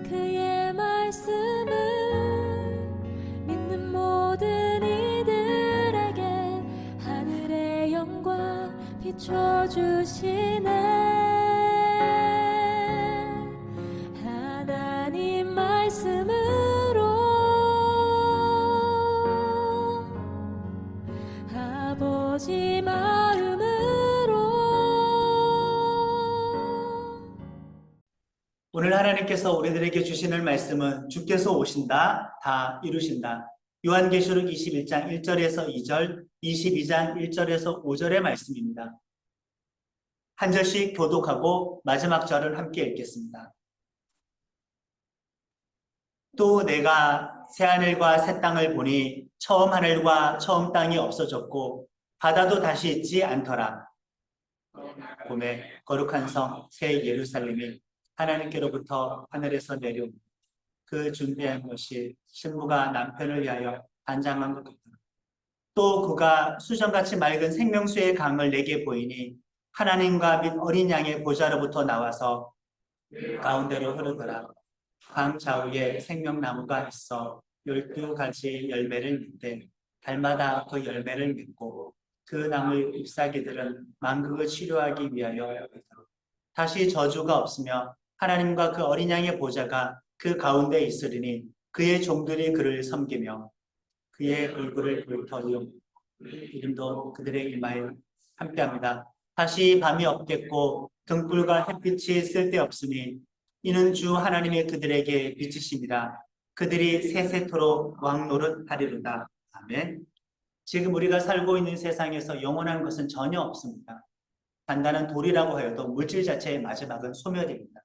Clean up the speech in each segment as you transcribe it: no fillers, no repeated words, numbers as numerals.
그의 말씀을 믿는 모든 이들에게 하늘의 영광 비춰주시네. 하나님 말씀으로 아버지 마음으로 오늘 하나님께서 우리들에게 주시는 말씀은 주께서 오신다, 다 이루신다. 요한계시록 21장 1절에서 2절, 22장 1절에서 5절의 말씀입니다. 한 절씩 교독하고 마지막 절을 함께 읽겠습니다. 또 내가 새하늘과 새 땅을 보니 처음 하늘과 처음 땅이 없어졌고 바다도 다시 있지 않더라. 봄에 거룩한 성 새 예루살렘이 하나님께로부터 하늘에서 내려온 그 준비한 것이 신부가 남편을 위하여 단장한 것 같더라. 또 그가 수정같이 맑은 생명수의 강을 내게 보이니 하나님과 및 어린 양의 보좌로부터 나와서 가운데로 흐르더라. 강 좌우에 생명나무가 있어 12가지 열매를 맺되 달마다 그 열매를 맺고 그 나무의 잎사귀들은 만국을 치료하기 위하여 다시 저주가 없으며 하나님과 그 어린 양의 보좌가 그 가운데 있으리니 그의 종들이 그를 섬기며 그의 얼굴을 불터이며 이름도 그들의 이마에 함께합니다. 다시 밤이 없겠고 등불과 햇빛이 쓸데없으니 이는 주 하나님의 그들에게 빛이십니다. 그들이 세세토록 왕노릇 하리로다. 아멘. 지금 우리가 살고 있는 세상에서 영원한 것은 전혀 없습니다. 단단한 돌이라고 하여도 물질 자체의 마지막은 소멸입니다.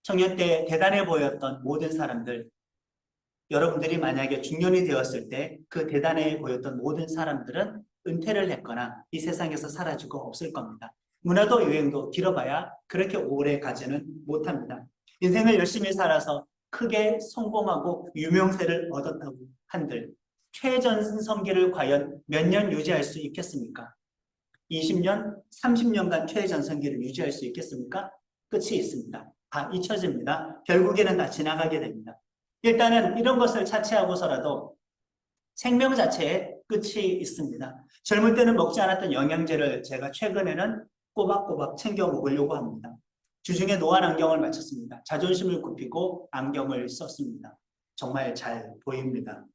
청년 때 대단해 보였던 모든 사람들, 여러분들이 만약에 중년이 되었을 때 그 대단해 보였던 모든 사람들은 은퇴를 했거나 이 세상에서 사라지고 없을 겁니다. 문화도 여행도 길어봐야 그렇게 오래 가지는 못합니다. 인생을 열심히 살아서 크게 성공하고 유명세를 얻었다고 한들 최전성기를 과연 몇 년 유지할 수 있겠습니까? 20년, 30년간 최전성기를 유지할 수 있겠습니까? 끝이 있습니다. 다 잊혀집니다. 결국에는 다 지나가게 됩니다. 일단은 이런 것을 차치하고서라도 생명 자체에 끝이 있습니다. 젊을 때는 먹지 않았던 영양제를 제가 최근에는 꼬박꼬박 챙겨 먹으려고 합니다. 주중에 노안 안경을 맞췄습니다. 자존심을 굽히고 안경을 썼습니다. 정말 잘 보입니다.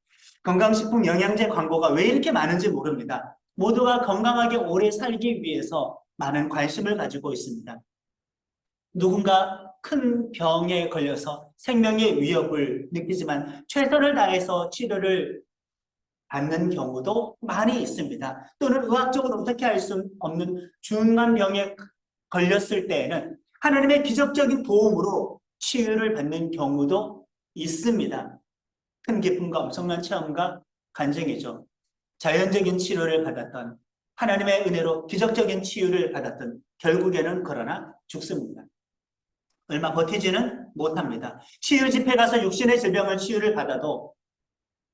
건강식품 영양제 광고가 왜 이렇게 많은지 모릅니다. 모두가 건강하게 오래 살기 위해서 많은 관심을 가지고 있습니다. 누군가 큰 병에 걸려서 생명의 위협을 느끼지만 최선을 다해서 치료를 받는 경우도 많이 있습니다. 또는 의학적으로 어떻게 할 수 없는 중한 병에 걸렸을 때에는 하나님의 기적적인 도움으로 치유를 받는 경우도 있습니다. 큰 기쁨과 엄청난 체험과 간증이죠. 자연적인 치료를 받았던, 하나님의 은혜로 기적적인 치유를 받았던 결국에는 그러나 죽습니다. 얼마 버티지는 못합니다. 치유 집회 가서 육신의 질병을 치유를 받아도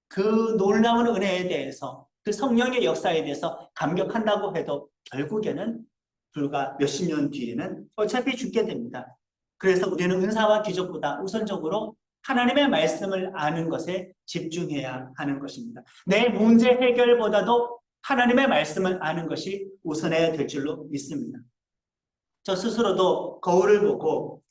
그 놀라운 은혜에 대해서, 그 성령의 역사에 대해서 감격한다고 해도 결국에는 불과 몇십 년 뒤에는 어차피 죽게 됩니다. 그래서 우리는 은사와 기적보다 우선적으로 하나님의 말씀을 아는 것에 집중해야 하는 것입니다. 내 문제 해결보다도 하나님의 말씀을 아는 것이 우선해야 될 줄로 믿습니다. 저 스스로도 거울을 보고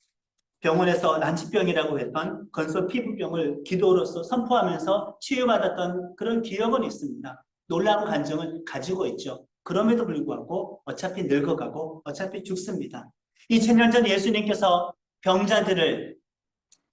병원에서 난치병이라고 했던 건설 피부병을 기도로서 선포하면서 치유받았던 그런 기억은 있습니다. 놀라운 간증을 가지고 있죠. 그럼에도 불구하고 어차피 늙어가고 어차피 죽습니다. 2000년 전 예수님께서 병자들을,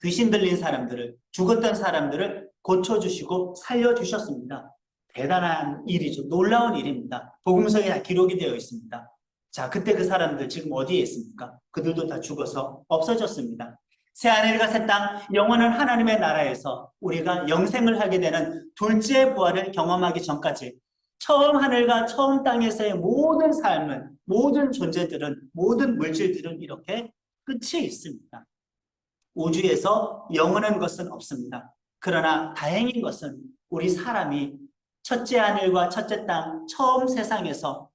귀신 들린 사람들을, 죽었던 사람들을 고쳐주시고 살려주셨습니다. 대단한 일이죠. 놀라운 일입니다. 복음서에 다 기록이 되어 있습니다. 자, 그때 그 사람들 지금 어디에 있습니까? 그들도 다 죽어서 없어졌습니다. 새하늘과 새 땅, 영원한 하나님의 나라에서 우리가 영생을 하게 되는 둘째 부활을 경험하기 전까지 처음 하늘과 처음 땅에서의 모든 삶은, 모든 존재들은, 모든 물질들은 이렇게 끝이 있습니다. 우주에서 영원한 것은 없습니다. 그러나 다행인 것은 우리 사람이 첫째 하늘과 첫째 땅, 처음 세상에서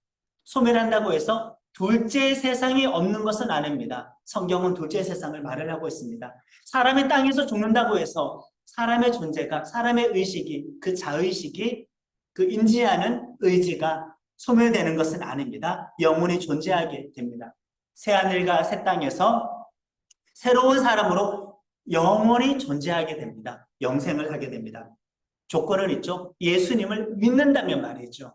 소멸한다고 해서 둘째 세상이 없는 것은 아닙니다. 성경은 둘째 세상을 말을 하고 있습니다. 사람이 땅에서 죽는다고 해서 사람의 존재가, 사람의 의식이, 그 자의식이, 그 인지하는 의지가 소멸되는 것은 아닙니다. 영원히 존재하게 됩니다. 새하늘과 새 땅에서 새로운 사람으로 영원히 존재하게 됩니다. 영생을 하게 됩니다. 조건은 있죠. 예수님을 믿는다면 말이죠.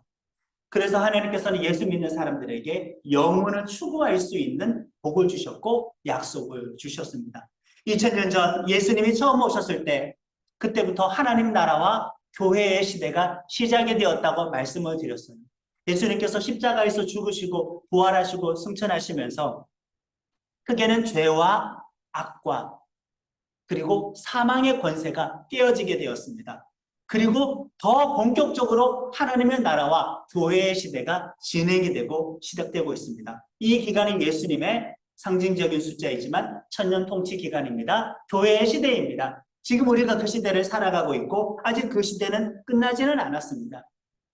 그래서 하나님께서는 예수 믿는 사람들에게 영원을 추구할 수 있는 복을 주셨고 약속을 주셨습니다. 2000년 전 예수님이 처음 오셨을 때 그때부터 하나님 나라와 교회의 시대가 시작이 되었다고 말씀을 드렸어요. 예수님께서 십자가에서 죽으시고 부활하시고 승천하시면서 크게는 죄와 악과 그리고 사망의 권세가 깨어지게 되었습니다. 그리고 더 본격적으로 하나님의 나라와 교회의 시대가 진행이 되고 시작되고 있습니다. 이 기간이 예수님의 상징적인 숫자이지만 천년 통치 기간입니다. 교회의 시대입니다. 지금 우리가 그 시대를 살아가고 있고 아직 그 시대는 끝나지는 않았습니다.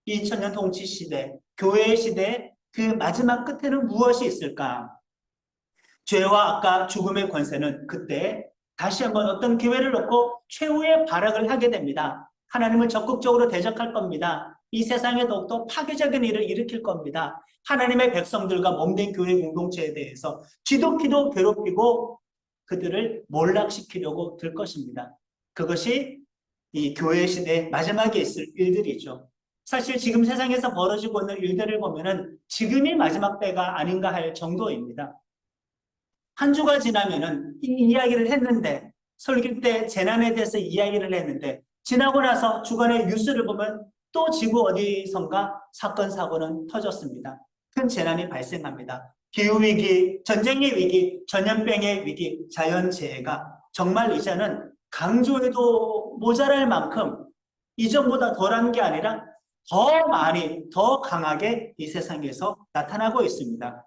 이 천년 통치 시대, 교회의 시대의 그 마지막 끝에는 무엇이 있을까? 죄와 악과 죽음의 권세는 그때 다시 한번 어떤 기회를 놓고 최후의 발악을 하게 됩니다. 하나님을 적극적으로 대적할 겁니다. 이 세상에 더욱더 파괴적인 일을 일으킬 겁니다. 하나님의 백성들과 몸된 교회 공동체에 대해서 지독히도 괴롭히고 그들을 몰락시키려고 들 것입니다. 그것이 이 교회 시대의 마지막에 있을 일들이죠. 사실 지금 세상에서 벌어지고 있는 일들을 보면은 지금이 마지막 때가 아닌가 할 정도입니다. 한 주가 지나면은 이 이야기를 했는데 설교 때 재난에 대해서 이야기를 했는데 지나고 나서 주간의 뉴스를 보면 또 지구 어디선가 사건 사고는 터졌습니다. 큰 재난이 발생합니다. 기후위기, 전쟁의 위기, 전염병의 위기, 자연재해가 정말 이제는 강조해도 모자랄 만큼 이전보다 덜한 게 아니라 더 많이, 더 강하게 이 세상에서 나타나고 있습니다.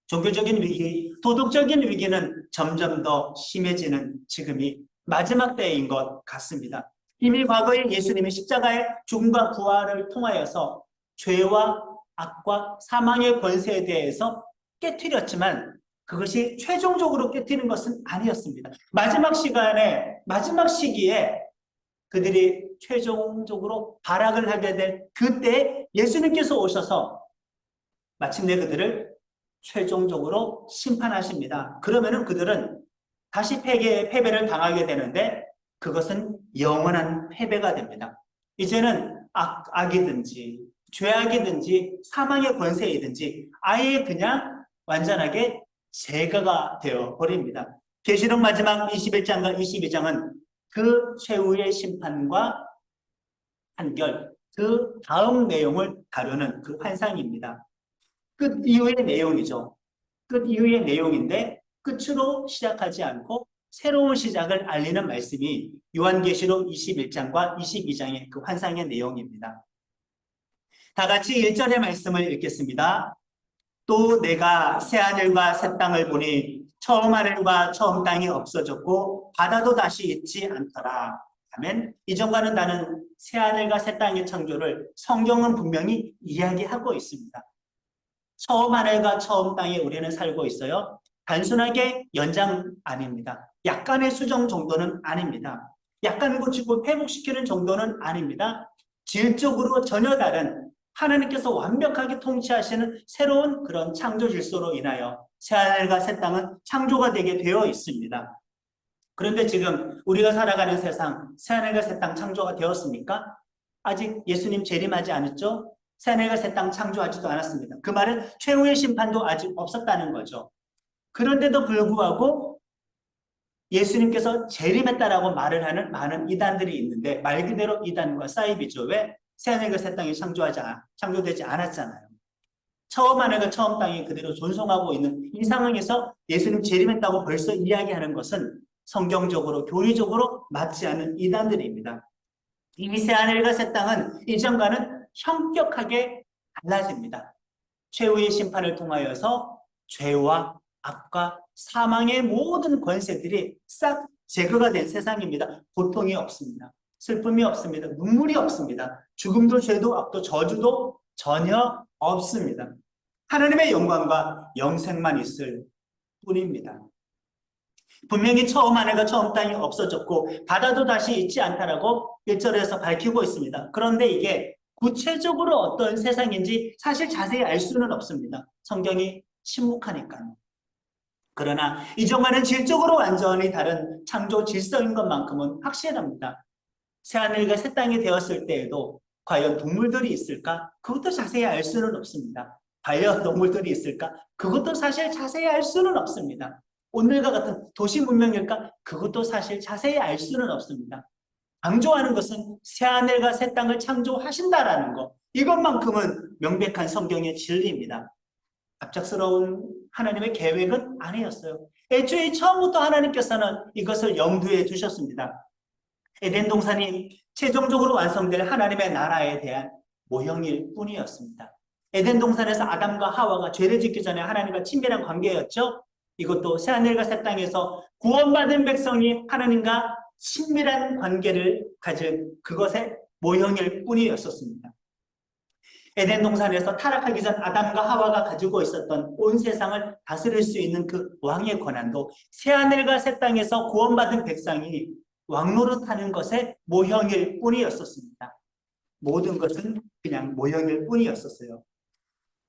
종교적인 위기, 도덕적인 위기는 점점 더 심해지는 지금이 마지막 때인 것 같습니다. 이미 과거에 예수님이 십자가의 죽음과 부활을 통하여서 죄와 악과 사망의 권세에 대해서 깨트렸지만 그것이 최종적으로 깨트리는 것은 아니었습니다. 마지막 시간에, 마지막 시기에 그들이 최종적으로 발악을 하게 될 그때 예수님께서 오셔서 마침내 그들을 최종적으로 심판하십니다. 그러면은 그들은 다시 패배를 당하게 되는데 그것은 영원한 패배가 됩니다. 이제는 악이든지 죄악이든지 사망의 권세이든지 아예 그냥 완전하게 제거가 되어 버립니다. 계시록 마지막 21장과 22장은 그 최후의 심판과 판결, 그 다음 내용을 다루는 그 환상입니다. 끝 이후의 내용이죠. 끝 이후의 내용인데 끝으로 시작하지 않고 새로운 시작을 알리는 말씀이 요한계시록 21장과 22장의 그 환상의 내용입니다. 다 같이 1절의 말씀을 읽겠습니다. 또 내가 새하늘과 새 땅을 보니 처음 하늘과 처음 땅이 없어졌고 바다도 다시 있지 않더라. 아멘. 이전과는 다른 새하늘과 새 땅의 창조를 성경은 분명히 이야기하고 있습니다. 처음 하늘과 처음 땅에 우리는 살고 있어요. 단순하게 연장 아닙니다. 약간의 수정 정도는 아닙니다. 약간 고치고 회복시키는 정도는 아닙니다. 질적으로 전혀 다른 하나님께서 완벽하게 통치하시는 새로운 그런 창조 질서로 인하여 새하늘과 새 땅은 창조가 되게 되어 있습니다. 그런데 지금 우리가 살아가는 세상, 새하늘과 새 땅 창조가 되었습니까? 아직 예수님 재림하지 않았죠? 새하늘과 새 땅 창조하지도 않았습니다. 그 말은 최후의 심판도 아직 없었다는 거죠. 그런데도 불구하고 예수님께서 재림했다라고 말을 하는 많은 이단들이 있는데 말 그대로 이단과 사이비죠. 왜? 새하늘과 새 땅이 창조되지 않았잖아요. 처음 하늘과 처음 땅이 그대로 존속하고 있는 이 상황에서 예수님 재림했다고 벌써 이야기하는 것은 성경적으로 교리적으로 맞지 않는 이단들입니다. 이 새하늘과 새 땅은 이전과는 현격하게 달라집니다. 최후의 심판을 통하여서 죄와 악과 사망의 모든 권세들이 싹 제거가 된 세상입니다. 고통이 없습니다. 슬픔이 없습니다. 눈물이 없습니다. 죽음도 죄도 악도 저주도 전혀 없습니다. 하나님의 영광과 영생만 있을 뿐입니다. 분명히 처음 하늘과 처음 땅이 없어졌고 바다도 다시 있지 않다라고 1절에서 밝히고 있습니다. 그런데 이게 구체적으로 어떤 세상인지 사실 자세히 알 수는 없습니다. 성경이 침묵하니까요. 그러나 이전과는 질적으로 완전히 다른 창조 질서인 것만큼은 확실합니다. 새하늘과 새 땅이 되었을 때에도 과연 동물들이 있을까? 그것도 자세히 알 수는 없습니다. 반려동물들이 있을까? 그것도 사실 자세히 알 수는 없습니다. 오늘과 같은 도시 문명일까? 그것도 사실 자세히 알 수는 없습니다. 강조하는 것은 새하늘과 새 땅을 창조하신다라는 것, 이것만큼은 명백한 성경의 진리입니다. 갑작스러운 하나님의 계획은 아니었어요. 애초에 처음부터 하나님께서는 이것을 염두에 두셨습니다. 에덴 동산이 최종적으로 완성될 하나님의 나라에 대한 모형일 뿐이었습니다. 에덴 동산에서 아담과 하와가 죄를 짓기 전에 하나님과 친밀한 관계였죠. 이것도 새하늘과 새 땅에서 구원받은 백성이 하나님과 친밀한 관계를 가진 그것의 모형일 뿐이었었습니다. 에덴 동산에서 타락하기 전 아담과 하와가 가지고 있었던 온 세상을 다스릴 수 있는 그 왕의 권한도 새하늘과 새 땅에서 구원받은 백성이 왕노릇하는 것의 모형일 뿐이었었습니다. 모든 것은 그냥 모형일 뿐이었었어요.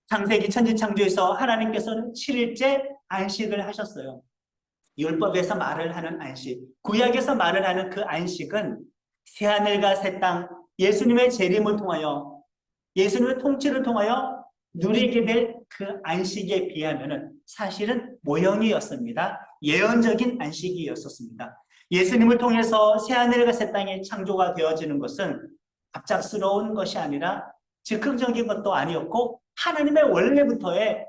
창세기 천지창조에서 하나님께서는 7일째 안식을 하셨어요. 율법에서 말을 하는 안식, 구약에서 말을 하는 그 안식은 새하늘과 새 땅, 예수님의 재림을 통하여, 예수님의 통치를 통하여 누리게 될 그 안식에 비하면 사실은 모형이었습니다. 예언적인 안식이었었습니다. 예수님을 통해서 새하늘과 새 땅이 창조가 되어지는 것은 갑작스러운 것이 아니라 즉흥적인 것도 아니었고 하나님의 원래부터의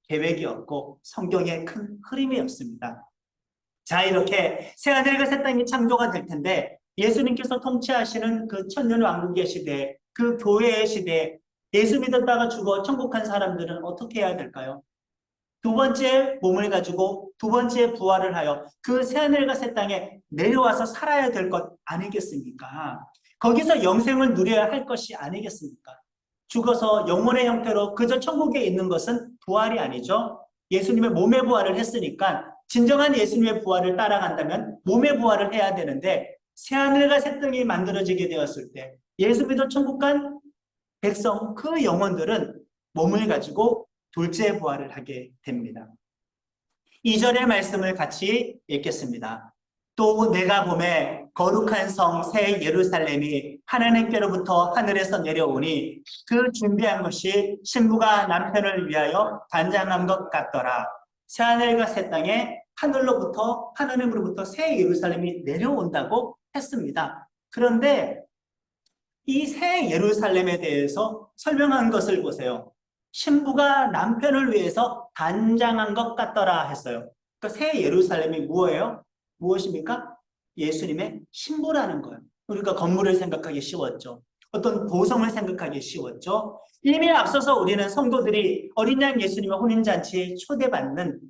계획이었고 성경의 큰 흐름이었습니다. 자, 이렇게 새하늘과 새 땅이 창조가 될 텐데 예수님께서 통치하시는 그 천년왕국의 시대, 그 교회의 시대, 예수 믿었다가 죽어 천국 간 사람들은 어떻게 해야 될까요? 두 번째 몸을 가지고 두 번째 부활을 하여 그 새하늘과 새 땅에 내려와서 살아야 될 것 아니겠습니까? 거기서 영생을 누려야 할 것이 아니겠습니까? 죽어서 영혼의 형태로 그저 천국에 있는 것은 부활이 아니죠. 예수님의 몸의 부활을 했으니까 진정한 예수님의 부활을 따라간다면 몸의 부활을 해야 되는데 새하늘과 새 땅이 만들어지게 되었을 때 예수 믿어 천국 간 백성 그 영혼들은 몸을 가지고 둘째 부활을 하게 됩니다. 2절의 말씀을 같이 읽겠습니다. 또 내가 보매 거룩한 성 새 예루살렘이 하나님께로부터 하늘에서 내려오니 그 준비한 것이 신부가 남편을 위하여 단장한 것 같더라. 새하늘과 새 땅에 하나님으로부터 새 예루살렘이 내려온다고 했습니다. 그런데 이 새 예루살렘에 대해서 설명한 것을 보세요. 신부가 남편을 위해서 단장한 것 같더라 했어요. 그러니까 새 예루살렘이 뭐예요? 무엇입니까? 예수님의 신부라는 거예요. 우리가 건물을 생각하기 쉬웠죠. 어떤 보성을 생각하기 쉬웠죠. 이미 앞서서 우리는 성도들이 어린 양 예수님의 혼인잔치에 초대받는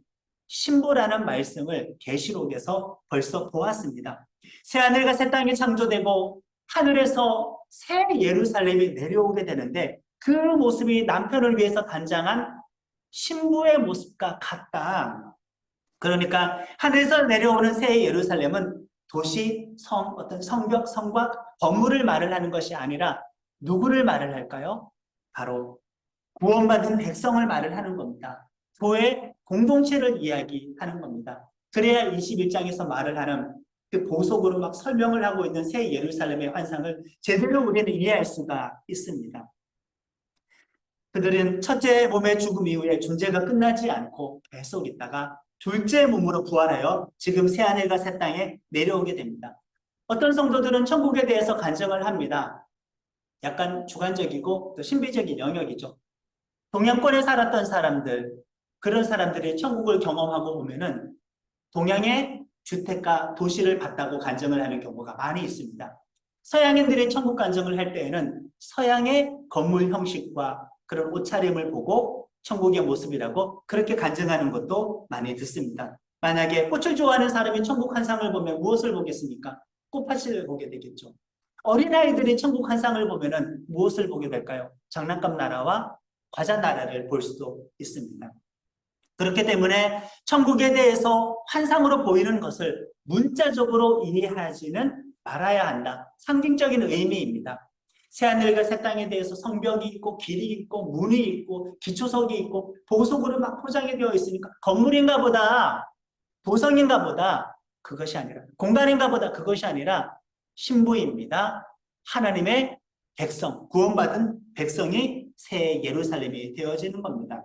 신부라는 말씀을 계시록에서 벌써 보았습니다. 새하늘과 새 땅이 창조되고 하늘에서 새 예루살렘이 내려오게 되는데 그 모습이 남편을 위해서 단장한 신부의 모습과 같다. 그러니까 하늘에서 내려오는 새 예루살렘은 도시, 성, 어떤 성벽, 성곽, 건물을 말을 하는 것이 아니라 누구를 말을 할까요? 바로 구원받은 백성을 말을 하는 겁니다. 교회 공동체를 이야기하는 겁니다. 그래야 21장에서 말을 하는 그 보석으로 막 설명을 하고 있는 새 예루살렘의 환상을 제대로 우리는 이해할 수가 있습니다. 그들은 첫째 몸의 죽음 이후에 존재가 끝나지 않고 계속 있다가 둘째 몸으로 부활하여 지금 새하늘과 새 땅에 내려오게 됩니다. 어떤 성도들은 천국에 대해서 간증을 합니다. 약간 주관적이고 또 신비적인 영역이죠. 동양권에 살았던 사람들, 그런 사람들이 천국을 경험하고 보면은 동양의 주택가 도시를 봤다고 간증을 하는 경우가 많이 있습니다. 서양인들이 천국 간증을 할 때에는 서양의 건물 형식과 그런 옷차림을 보고 천국의 모습이라고 그렇게 간증하는 것도 많이 듣습니다. 만약에 꽃을 좋아하는 사람이 천국 환상을 보면 무엇을 보겠습니까? 꽃밭을 보게 되겠죠. 어린아이들이 천국 환상을 보면은 무엇을 보게 될까요? 장난감 나라와 과자 나라를 볼 수도 있습니다. 그렇기 때문에 천국에 대해서 환상으로 보이는 것을 문자적으로 이해하지는 말아야 한다. 상징적인 의미입니다. 새하늘과 새 땅에 대해서 성벽이 있고 길이 있고 문이 있고 기초석이 있고 보석으로 막 포장이 되어 있으니까 건물인가 보다, 도성인가 보다, 그것이 아니라 공간인가 보다, 그것이 아니라 신부입니다. 하나님의 백성, 구원받은 백성이 새 예루살렘이 되어지는 겁니다.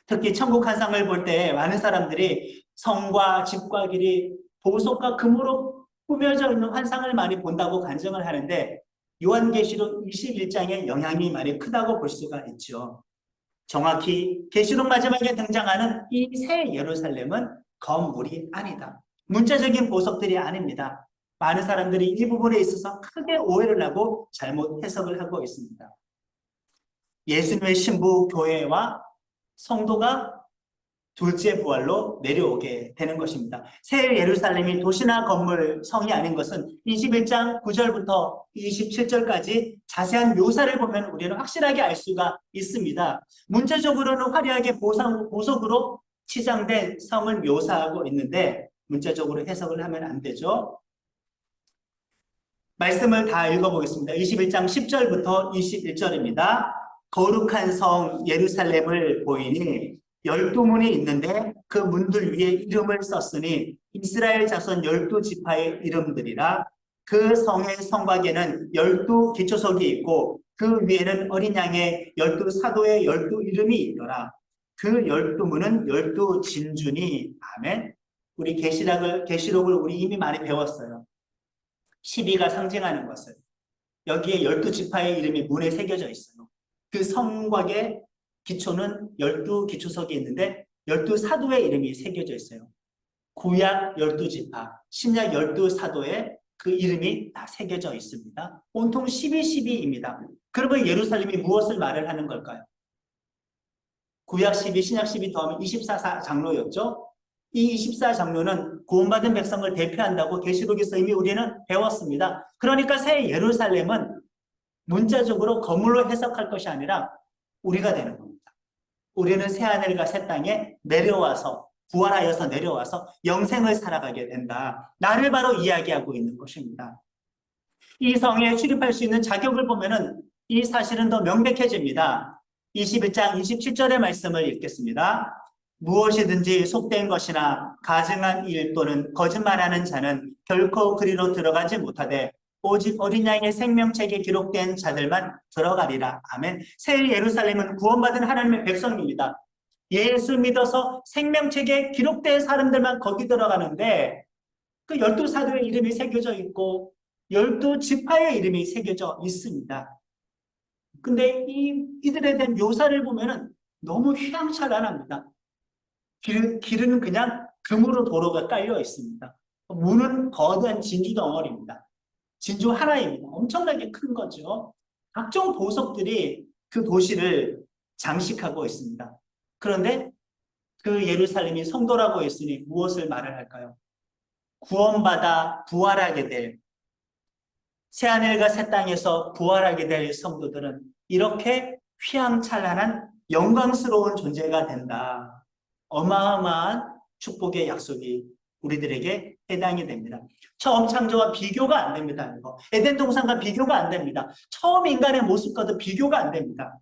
특히 천국 환상을 볼 때 많은 사람들이 성과 집과 길이 보석과 금으로 꾸며져 있는 환상을 많이 본다고 간증을 하는데, 요한계시록 21장의 영향이 많이 크다고 볼 수가 있죠. 정확히 계시록 마지막에 등장하는 이 새 예루살렘은 건물이 아니다. 문자적인 보석들이 아닙니다. 많은 사람들이 이 부분에 있어서 크게 오해를 하고 잘못 해석을 하고 있습니다. 예수님의 신부 교회와 성도가 둘째 부활로 내려오게 되는 것입니다. 새 예루살렘이 도시나 건물, 성이 아닌 것은 21장 9절부터 27절까지 자세한 묘사를 보면 우리는 확실하게 알 수가 있습니다. 문자적으로는 화려하게 보석으로 치장된 성을 묘사하고 있는데 문자적으로 해석을 하면 안 되죠. 말씀을 다 읽어보겠습니다. 21장 10절부터 21절입니다. 거룩한 성 예루살렘을 보이니 12문이 있는데 그 문들 위에 이름을 썼으니 이스라엘 자손 12지파의 이름들이라. 그 성의 성곽에는 12기초석이 있고 그 위에는 어린 양의 12사도의 12이름이 있더라. 그 12문은 12진주니. 아멘. 우리 계시록을 우리 이미 많이 배웠어요. 12가 상징하는 것을, 여기에 12지파의 이름이 문에 새겨져 있어요. 그 성곽의 기초는 12기초석이 있는데 12사도의 이름이 새겨져 있어요. 구약 12지파, 신약 12사도의 그 이름이 다 새겨져 있습니다. 온통 12, 12입니다. 그러면 예루살렘이 무엇을 말을 하는 걸까요? 구약 12, 신약 12 더하면 24장로였죠. 이 24장로는 구원받은 백성을 대표한다고 계시록에서 이미 우리는 배웠습니다. 그러니까 새 예루살렘은 문자적으로 건물로 해석할 것이 아니라 우리가 되는 겁니다. 우리는 새하늘과 새 땅에 내려와서, 부활하여서 내려와서 영생을 살아가게 된다. 나를 바로 이야기하고 있는 것입니다. 이 성에 출입할 수 있는 자격을 보면은 이 사실은 더 명백해집니다. 21장 27절의 말씀을 읽겠습니다. 무엇이든지 속된 것이나 가증한 일 또는 거짓말하는 자는 결코 그리로 들어가지 못하되 오직 어린 양의 생명책에 기록된 자들만 들어가리라. 아멘. 새 예루살렘은 구원받은 하나님의 백성입니다. 예수 믿어서 생명책에 기록된 사람들만 거기 들어가는데 그 12사도의 이름이 새겨져 있고 12지파의 이름이 새겨져 있습니다. 근데 이들에 대한 묘사를 보면은 너무 휘황찬란합니다. 길은 그냥 금으로 도로가 깔려 있습니다. 문은 거대한 진주 덩어리입니다. 진주 하나입니다. 엄청나게 큰 거죠. 각종 보석들이 그 도시를 장식하고 있습니다. 그런데 그 예루살렘이 성도라고 했으니 무엇을 말을 할까요? 구원받아 부활하게 될, 새하늘과 새 땅에서 부활하게 될 성도들은 이렇게 휘황찬란한 영광스러운 존재가 된다. 어마어마한 축복의 약속이 우리들에게 해당이 됩니다. 처음 창조와 비교가 안 됩니다. 이거. 에덴 동산과 비교가 안 됩니다. 처음 인간의 모습과도 비교가 안 됩니다.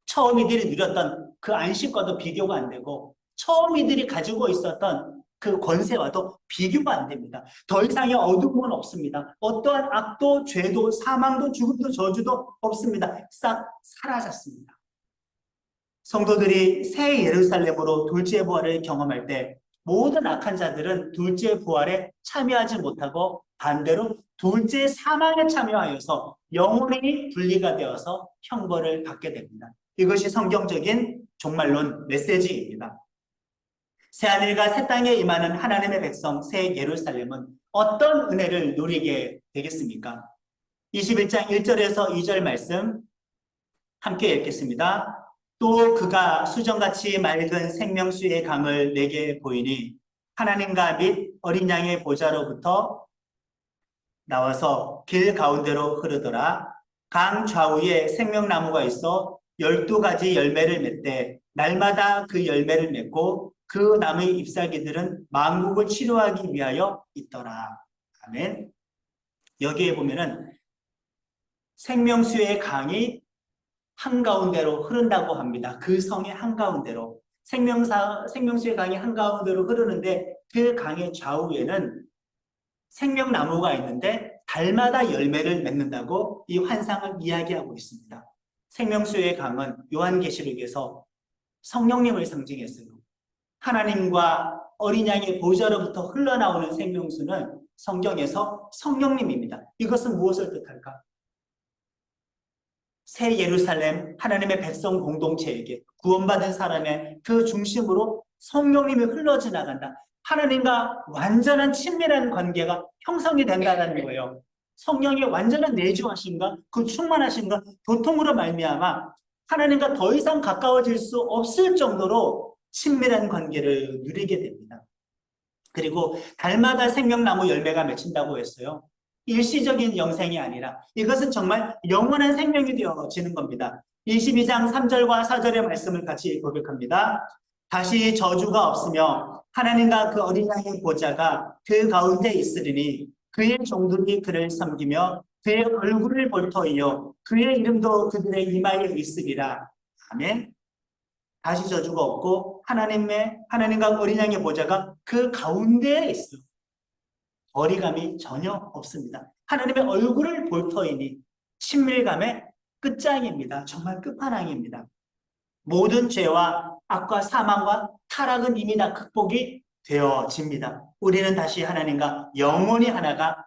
처음 이들이 누렸던 그 안식과도 비교가 안 되고 처음 이들이 가지고 있었던 그 권세와도 비교가 안 됩니다. 더 이상의 어둠은 없습니다. 어떠한 악도, 죄도, 사망도, 죽음도, 저주도 없습니다. 싹 사라졌습니다. 성도들이 새 예루살렘으로 둘째 부활을 경험할 때 모든 악한 자들은 둘째 부활에 참여하지 못하고 반대로 둘째 사망에 참여하여서 영원히 분리가 되어서 형벌을 받게 됩니다. 이것이 성경적인 종말론 메시지입니다. 새하늘과 새 땅에 임하는 하나님의 백성 새 예루살렘은 어떤 은혜를 누리게 되겠습니까? 21장 1절에서 2절 말씀 함께 읽겠습니다. 또 그가 수정같이 맑은 생명수의 강을 내게 보이니 하나님과 및 어린 양의 보좌로부터 나와서 길 가운데로 흐르더라. 강 좌우에 생명나무가 있어 12가지 열매를 맺되 날마다 그 열매를 맺고 그 나무의 잎사귀들은 만국을 치료하기 위하여 있더라. 아멘. 여기에 보면은 생명수의 강이 한가운데로 흐른다고 합니다. 그 성의 한가운데로. 생명수의 강이 한가운데로 흐르는데 그 강의 좌우에는 생명나무가 있는데 달마다 열매를 맺는다고 이 환상을 이야기하고 있습니다. 생명수의 강은 요한계시록에서 성령님을 상징했어요. 하나님과 어린 양의 보좌로부터 흘러나오는 생명수는 성경에서 성령님입니다. 이것은 무엇을 뜻할까? 새 예루살렘 하나님의 백성 공동체에게 구원받은 사람의 그 중심으로 성령님이 흘러지나간다. 하나님과 완전한 친밀한 관계가 형성이 된다는 거예요. 성령이 완전한 내주하신가, 그 충만하신가, 교통으로 말미암아 하나님과 더 이상 가까워질 수 없을 정도로 친밀한 관계를 누리게 됩니다. 그리고 달마다 생명나무 열매가 맺힌다고 했어요. 일시적인 영생이 아니라 이것은 정말 영원한 생명이 되어지는 겁니다. 22장 3절과 4절의 말씀을 같이 고백합니다. 다시 저주가 없으며 하나님과 그 어린 양의 보좌가 그 가운데 있으리니 그의 종들이 그를 섬기며 그의 얼굴을 볼 터이요 그의 이름도 그들의 이마에 있으리라. 아멘. 다시 저주가 없고 하나님과 어린 양의 보좌가 그 가운데에 있어요. 거리감이 전혀 없습니다. 하나님의 얼굴을 볼 터이니 친밀감의 끝장입니다. 정말 끝판왕입니다. 모든 죄와 악과 사망과 타락은 이미 다 극복이 되어집니다. 우리는 다시 하나님과 영원히 하나가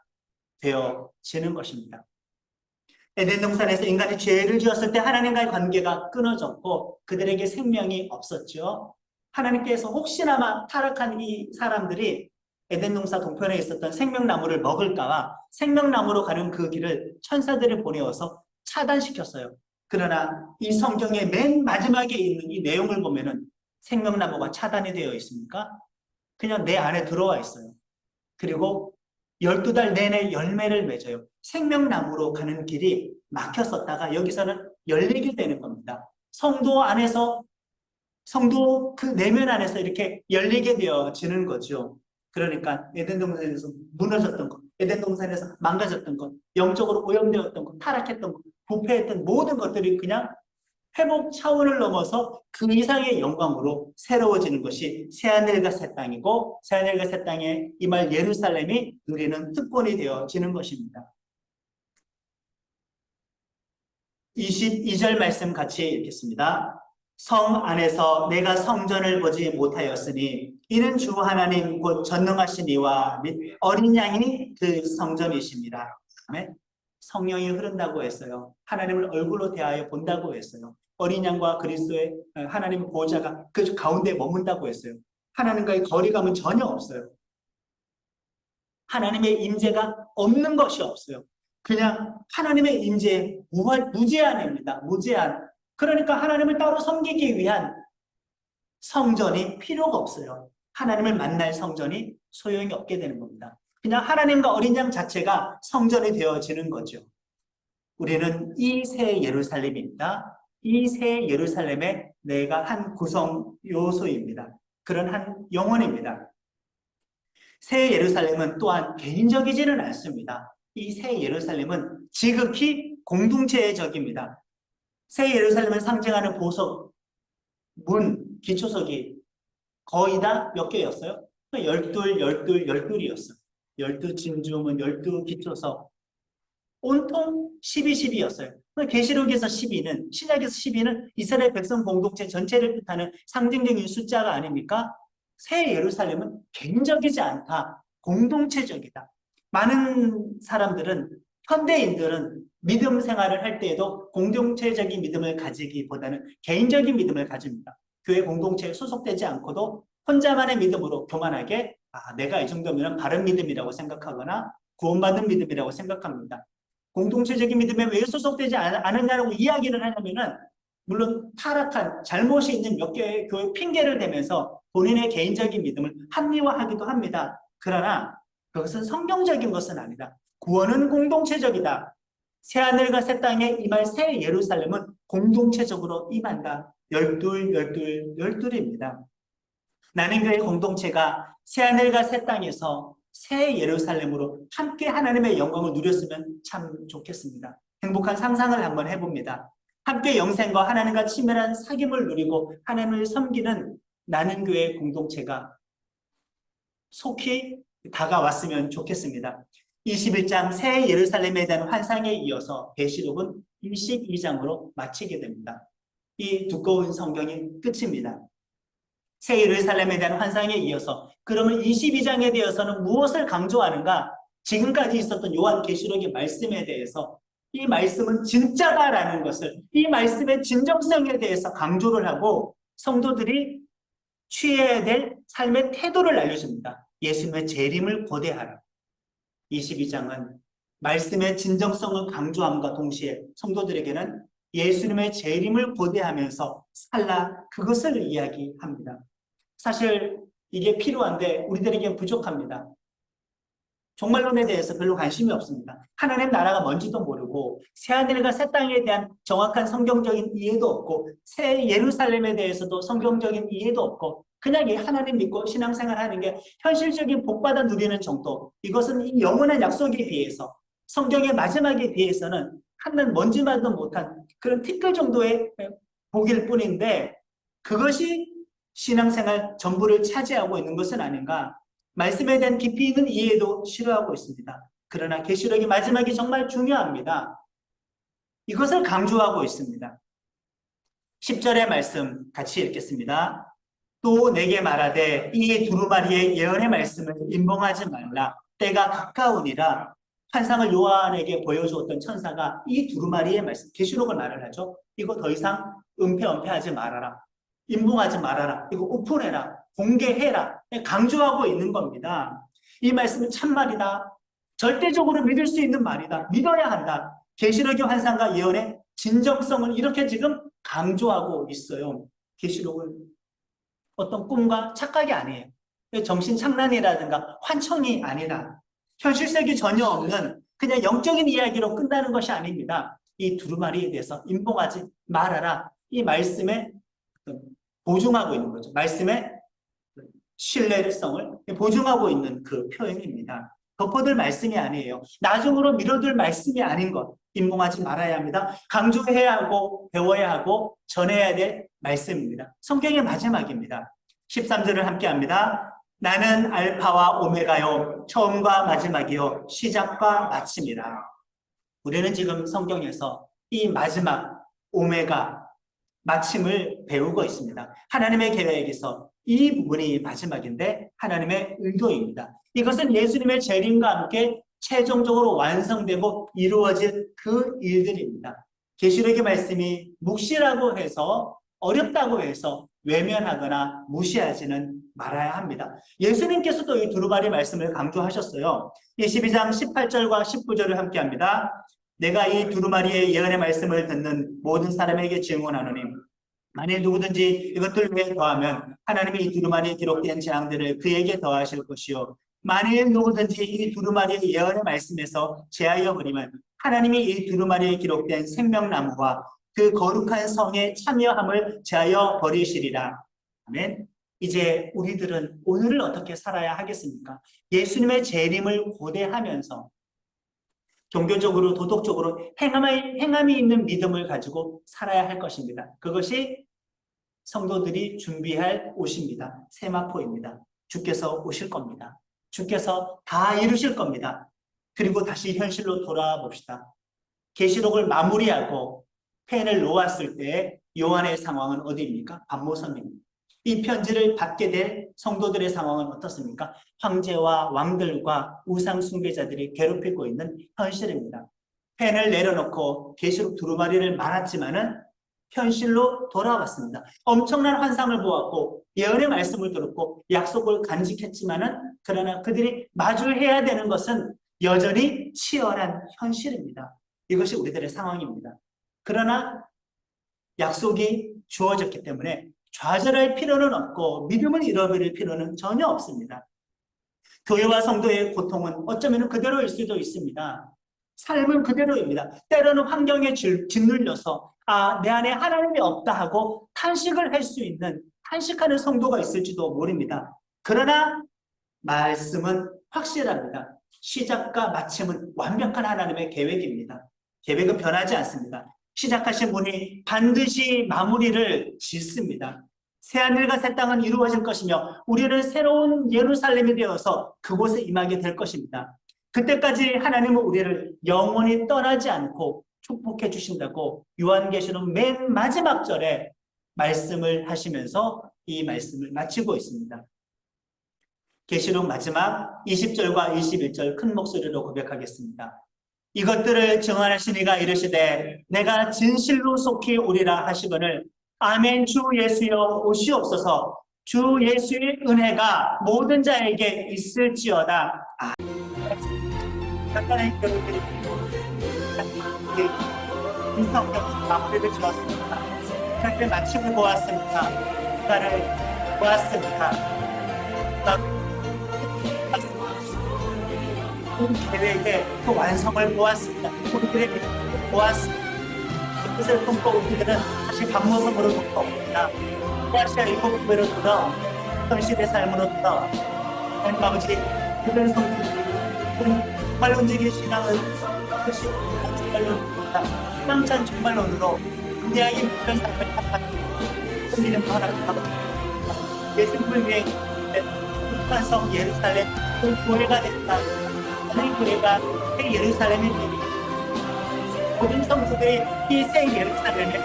되어지는 것입니다. 에덴 동산에서 인간이 죄를 지었을 때 하나님과의 관계가 끊어졌고 그들에게 생명이 없었죠. 하나님께서 혹시나마 타락한 이 사람들이 에덴 동산 동편에 있었던 생명나무를 먹을까봐 생명나무로 가는 그 길을 천사들을 보내어서 차단시켰어요. 그러나 이 성경의 맨 마지막에 있는 이 내용을 보면은 생명나무가 차단이 되어 있습니까? 그냥 내 안에 들어와 있어요. 그리고 12달 내내 열매를 맺어요. 생명나무로 가는 길이 막혔었다가 여기서는 열리게 되는 겁니다. 성도 안에서, 성도 그 내면 안에서 이렇게 열리게 되어지는 거죠. 그러니까 에덴 동산에서 무너졌던 것, 에덴 동산에서 망가졌던 것, 영적으로 오염되었던 것, 타락했던 것, 부패했던 모든 것들이 그냥 회복 차원을 넘어서 그 이상의 영광으로 새로워지는 것이 새하늘과 새 땅이고 새하늘과 새 땅에 임할 예루살렘이 누리는 특권이 되어지는 것입니다. 22절 말씀 같이 읽겠습니다. 성 안에서 내가 성전을 보지 못하였으니 이는 주 하나님 곧 전능하신 이와 및 어린 양이 그 성전이십니다. 아멘. 성령이 흐른다고 했어요. 하나님을 얼굴로 대하여 본다고 했어요. 어린 양과 그리스도의 하나님의 보호자가 그 가운데 머문다고 했어요. 하나님과의 거리감은 전혀 없어요. 하나님의 임재가 없는 것이 없어요. 그냥 하나님의 임재 무제한입니다. 무제한. 그러니까 하나님을 따로 섬기기 위한 성전이 필요가 없어요. 하나님을 만날 성전이 소용이 없게 되는 겁니다. 그냥 하나님과 어린 양 자체가 성전이 되어지는 거죠. 우리는 이 새 예루살렘입니다. 이 새 예루살렘의 내가 한 구성 요소입니다. 그런 한 영혼입니다. 새 예루살렘은 또한 개인적이지는 않습니다. 이 새 예루살렘은 지극히 공동체적입니다. 새 예루살렘을 상징하는 보석, 문, 기초석이 거의 다 몇 개였어요? 12이었어요. 12진주문, 12기초석. 온통 12, 12였어요. 계시록에서 12는, 신약에서 12는 이스라엘 백성 공동체 전체를 뜻하는 상징적인 숫자가 아닙니까? 새 예루살렘은 개인적이지 않다. 공동체적이다. 많은 사람들은, 현대인들은 믿음 생활을 할 때에도 공동체적인 믿음을 가지기보다는 개인적인 믿음을 가집니다. 교회 공동체에 소속되지 않고도 혼자만의 믿음으로 교만하게 내가 이 정도면 바른 믿음이라고 생각하거나 구원받는 믿음이라고 생각합니다. 공동체적인 믿음에 왜 소속되지 않느냐라고 이야기를 하냐면은 물론 타락한 잘못이 있는 몇 개의 교회 핑계를 대면서 본인의 개인적인 믿음을 합리화하기도 합니다. 그러나 그것은 성경적인 것은 아니다. 구원은 공동체적이다. 새하늘과 새 땅에 임할 새 예루살렘은 공동체적으로 임한다. 열둘, 열둘, 열둘입니다. 나는 교회 공동체가 새하늘과 새 땅에서 새 예루살렘으로 함께 하나님의 영광을 누렸으면 참 좋겠습니다. 행복한 상상을 한번 해봅니다. 함께 영생과 하나님과 친밀한 사귐을 누리고 하나님을 섬기는 나는 교회 공동체가 속히 다가왔으면 좋겠습니다. 21장 새 예루살렘에 대한 환상에 이어서 계시록은 22장으로 마치게 됩니다. 이 두꺼운 성경이 끝입니다. 새 예루살렘에 대한 환상에 이어서 그러면 22장에 대해서는 무엇을 강조하는가? 지금까지 있었던 요한계시록의 말씀에 대해서 이 말씀은 진짜다라는 것을, 이 말씀의 진정성에 대해서 강조를 하고 성도들이 취해야 될 삶의 태도를 알려줍니다. 예수님의 재림을 고대하라. 22장은 말씀의 진정성을 강조함과 동시에 성도들에게는 예수님의 재림을 고대하면서 살라, 그것을 이야기합니다. 사실 이게 필요한데 우리들에겐 부족합니다. 종말론에 대해서 별로 관심이 없습니다. 하나님 나라가 뭔지도 모르고 새하늘과 새 땅에 대한 정확한 성경적인 이해도 없고 새 예루살렘에 대해서도 성경적인 이해도 없고 그냥 이 하나님 믿고 신앙생활하는 게 현실적인 복받아 누리는 정도, 이것은 이 영원한 약속에 비해서 성경의 마지막에 비해서는 하는 먼지만도 못한 그런 티끌 정도의 복일 뿐인데 그것이 신앙생활 전부를 차지하고 있는 것은 아닌가. 말씀에 대한 깊이 있는 이해도 싫어하고 있습니다. 그러나 계시록의 마지막이 정말 중요합니다. 이것을 강조하고 있습니다. 10절의 말씀 같이 읽겠습니다. 또 내게 말하되 이 두루마리의 예언의 말씀을 임봉하지 말라. 때가 가까우니라. 환상을 요한에게 보여주었던 천사가 이 두루마리의 말씀, 계시록을 말을 하죠. 이거 더 이상 은폐하지 말아라. 임봉하지 말아라. 이거 오픈해라. 공개해라. 강조하고 있는 겁니다. 이 말씀은 참말이다. 절대적으로 믿을 수 있는 말이다. 믿어야 한다. 계시록의 환상과 예언의 진정성을 이렇게 지금 강조하고 있어요. 계시록은 어떤 꿈과 착각이 아니에요. 정신착란이라든가 환청이 아니라 현실성이 전혀 없는 그냥 영적인 이야기로 끝나는 것이 아닙니다. 이 두루마리에 대해서 임봉하지 말아라. 이 말씀에 보증하고 있는 거죠. 말씀의 신뢰성을 보증하고 있는 그 표현입니다. 덮어둘 말씀이 아니에요. 나중으로 미뤄둘 말씀이 아닌 것. 임봉하지 말아야 합니다. 강조해야 하고 배워야 하고 전해야 될 말씀입니다. 성경의 마지막입니다. 13절을 함께 합니다. 나는 알파와 오메가요, 처음과 마지막이요, 시작과 마침이라. 우리는 지금 성경에서 이 마지막, 오메가, 마침을 배우고 있습니다. 하나님의 계획에서 이 부분이 마지막인데 하나님의 의도입니다. 이것은 예수님의 재림과 함께 최종적으로 완성되고 이루어질 그 일들입니다. 계시록의 말씀이 묵시라고 해서 어렵다고 해서 외면하거나 무시하지는 말아야 합니다. 예수님께서도 이 두루마리 말씀을 강조하셨어요. 22장 18절과 19절을 함께 합니다. 내가 이 두루마리의 예언의 말씀을 듣는 모든 사람에게 증언하노니 만일 누구든지 이것들 위에 더하면 하나님이 이 두루마리에 기록된 재앙들을 그에게 더하실 것이요 만일 누구든지 이 두루마리의 예언의 말씀에서 제하여 버리면 하나님이 이 두루마리에 기록된 생명나무와 그 거룩한 성에 참여함을 제하여 버리시리라. 아멘. 이제 우리들은 오늘을 어떻게 살아야 하겠습니까? 예수님의 재림을 고대하면서 종교적으로 도덕적으로 행함이 있는 믿음을 가지고 살아야 할 것입니다. 그것이 성도들이 준비할 옷입니다. 세마포입니다. 주께서 오실 겁니다. 주께서 다 이루실 겁니다. 그리고 다시 현실로 돌아와 봅시다. 계시록을 마무리하고 펜을 놓았을 때 요한의 상황은 어디입니까? 반모섬입니다. 이 편지를 받게 될 성도들의 상황은 어떻습니까? 황제와 왕들과 우상 숭배자들이 괴롭히고 있는 현실입니다. 펜을 내려놓고 계시록 두루마리를 말았지만은 현실로 돌아왔습니다. 엄청난 환상을 보았고 예언의 말씀을 들었고 약속을 간직했지만은 그러나 그들이 마주해야 되는 것은 여전히 치열한 현실입니다. 이것이 우리들의 상황입니다. 그러나 약속이 주어졌기 때문에 좌절할 필요는 없고 믿음을 잃어버릴 필요는 전혀 없습니다. 교회와 성도의 고통은 어쩌면 그대로일 수도 있습니다. 삶은 그대로입니다. 때로는 환경에 짓눌려서 내 안에 하나님이 없다 하고 탄식을 할 수 있는 탄식하는 성도가 있을지도 모릅니다. 그러나 말씀은 확실합니다. 시작과 마침은 완벽한 하나님의 계획입니다. 계획은 변하지 않습니다. 시작하신 분이 반드시 마무리를 짓습니다. 새하늘과 새 땅은 이루어질 것이며 우리는 새로운 예루살렘이 되어서 그곳에 임하게 될 것입니다. 그때까지 하나님은 우리를 영원히 떠나지 않고 축복해 주신다고 요한계시록 맨 마지막 절에 말씀을 하시면서 이 말씀을 마치고 있습니다. 계시록 마지막 20절과 21절 큰 목소리로 고백하겠습니다. 이것들을 증언하신 이가 이르시되 내가 진실로 속히 오리라 하시거늘 아멘. 주 예수여 오시옵소서. 주 예수의 은혜가 모든 자에게 있을지어다. 간단히 기도드립니다. 인성적 마무리를 지었습니다. 그렇게 마치고 보았습니다. 나를 보았습니다. 우리 계획의 그 완성을 보았습니다. 우리들의 믿음을 보았습니다. 그것을 품고 우리들은 다시 감모성으로 돕고옵니다. 아시아 일곱교회로 뜯어 현실의 삶으로 뜯어 하나님 아버지 그런 성도들이 정말 움직인 신앙을 그것이 정말론입니다. 희망찬 정말론으로 은혜하게 그런 삶을 택하는 은혜는 바랍니다. 예수님을 위해 북한성 예루살렘 그 교회가 됐다. 하나님 교회가 새 예루살렘이 됩니다. 모든 성도들이 이 새 예루살렘에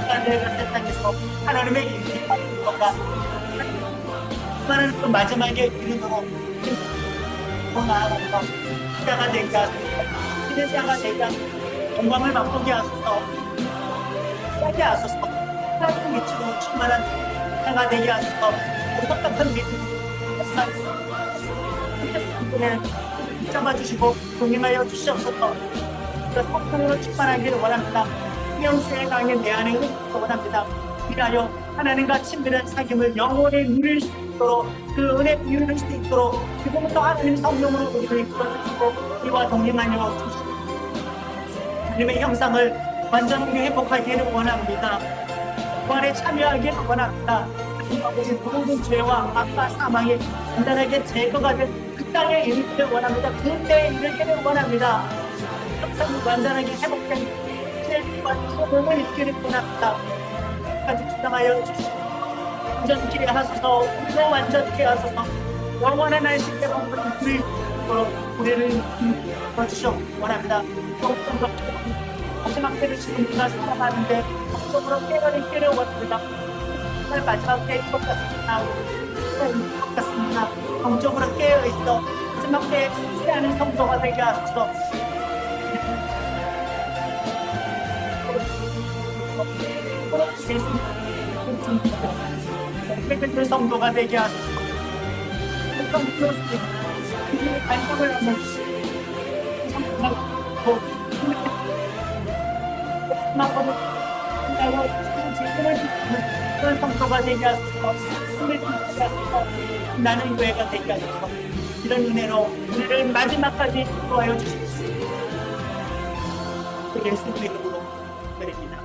하나님과 세상에서 하나님의 일이 받는 것과 하나님 그 마지막에 이르도록 더 나아가서 자가 되게 하소서. 신의 자가 되게 하소서. 영광을 맛보게 하소서. 싸게 하소서. 하나님 믿음으로 충만한 자가 되게 하소서. 똑같은 믿음으로 그냥 잡아주시고 동행하여 주시옵소서. 성품으로 충만하기를 원합니다. 영생의 강에 내 안에 흐르기를 원합니다. 이하여 하나님과 친밀한 사귐을 영원히 누릴 수 있도록 그 은혜 누릴 수 있도록 지금부터 하나님 성령으로 우리를 이끌어주시고 우리와 동행하여 주시고 하나님의 형상을 완전하게 회복하기를 원합니다. 부활에 참여하기를 원합니다. 아버지 모든 죄와 악과 사망이 간단하게 제거가 된 그 땅에 이르기를 원합니다. 그 때에 이르기를 원합니다. 항상 완전하게 회복된 죄와 소명을 입기를 원합니다. 까지 주장하여 주시고 완전케 하소서. 우리도 완전케 하소서. 영원한 안식에 머무는 우리를 도와주시오 원합니다. 마지막 때를 지금 우리가 살아가는데 법적으로 깨어있기를 원합니다. 정말 마지막 때일 것 같습니다. 것 같습니다. 영적으로 깨어있어 마지막 때에 승리하는 성도가 되게 하소서. 그 성도가 되게 하소서. 그의 발성을 하면 그런 성도가 되게 하소서. 나는 교회가 되게 하소서. 이런 은혜로 우리를 마지막까지 도와여 주십시오. 예수님의 이름으로 드립니다.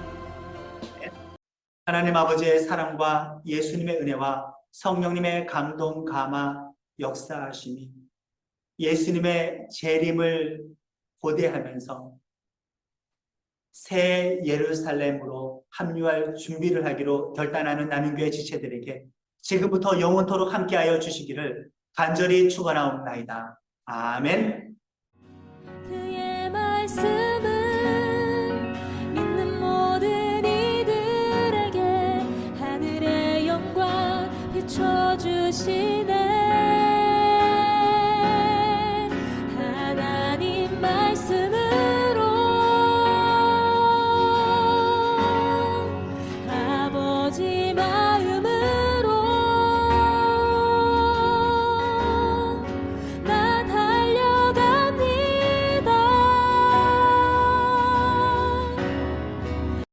하나님 아버지의 사랑과 예수님의 은혜와 성령님의 감동, 감화, 역사하심이 예수님의 재림을 고대하면서 새 예루살렘으로 합류할 준비를 하기로 결단하는 나눔교회 지체들에게 지금부터 영원토록 함께하여 주시기를 간절히 축원하옵나이다. 아멘. 그의 말씀